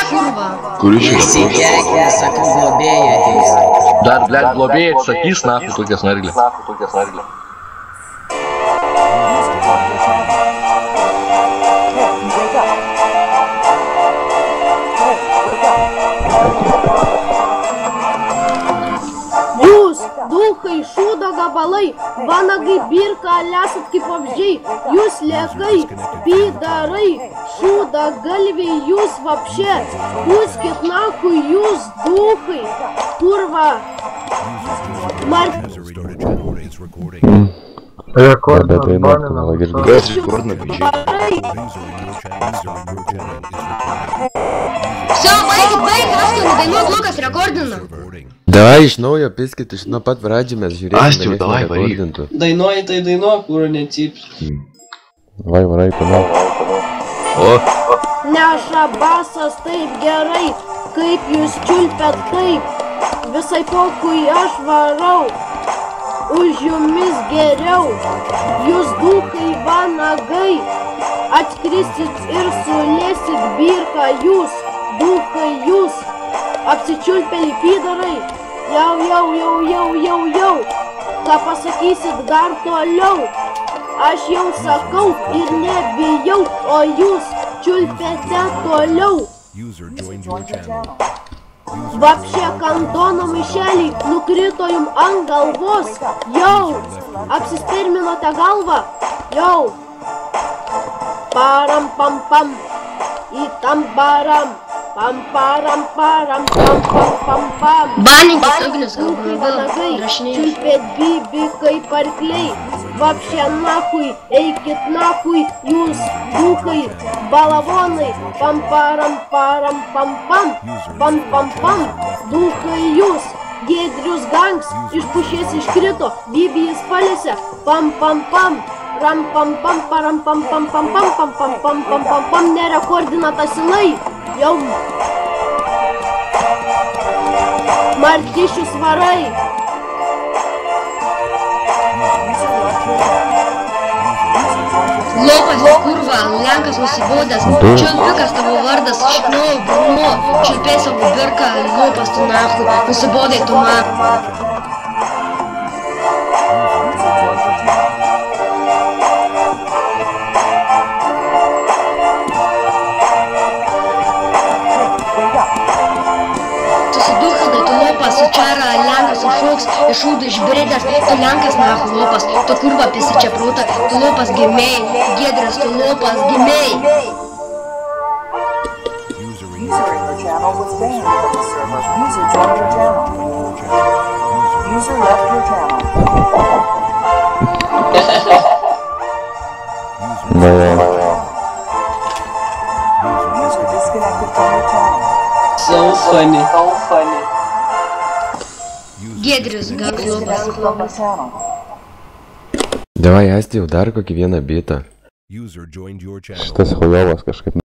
kurva. Kuris čia Įsikeikia, sakau, globėjai ateis. Dar, blėt, globėjai atsakys, nahui, tokias narglės. Jūs, duhai, šūdo gabalai, vanagai, birka, lesat kaip vabzdžiai, jūs lėkai, pydarai, šūda galviai, jūs vapšė, pūskit nahui, jūs duhai, kurva, Все, baigit, Astijau, dainuok Lukas rekordina. Davai iš naujo piskit, iš nuo pat pradžių mes žiūrėsime. Astijau, davai, varyk. Dainuoji, tai dainuok, kur necyps. Vai, varai, toliau. neša basas taip gerai, kaip jūs čiulpėt taip, visai pokui aš varau, už jumis geriau, jūs duhai vanagai, atkrisit ir sulėsit birką jūs, duhai jūs, apsičiulpėli pydarai, jau, ką pasakysit dar toliau, aš jau sakau ir nebijau, o jūs čiulpėte toliau. Vapšė kantono maišelį nukrito jum ant galvos, jau, apsisperminote galvą, jau, param pam pam, į tam baram, pam param param pam pam pam pam. Baninkis ugnius Duhai vanagai, rašinėjus. čiulpėt bibi kaip arkliai, vapšė nahui, eikit nahui, jūs duhai, balavonai, pam param param pam pam, duhai jūs, Giedrius gangs, iš pušies iškrito, bibijas palėse, pam pam, ram pam param pam, nerekordina tasinai, jau. Martišius varai. Lopas, kurva, Lenkas nusibodęs, čiulpikas tavo vardas, šiknau, burnu, čiulpė savo birką, lopas tu nahui, nusibodai tu man. Susiduhadai, tu lopas, sučara, Lenkas užšauks, iššūdų išbredęs, tu Lenkas nahui, lopas, tu kurva pisičia prūta, tu lopas gimei, Giedras, tu lopas gimei. Channel was banned from the server. User joined your channel. User left your channel. User disconnected from your channel. So funny. Giedrius gangs lopas. From the channel. Davai, Astijau, dar kokį vieną bitą. User joined your channel. Šitas chujovas kažkaip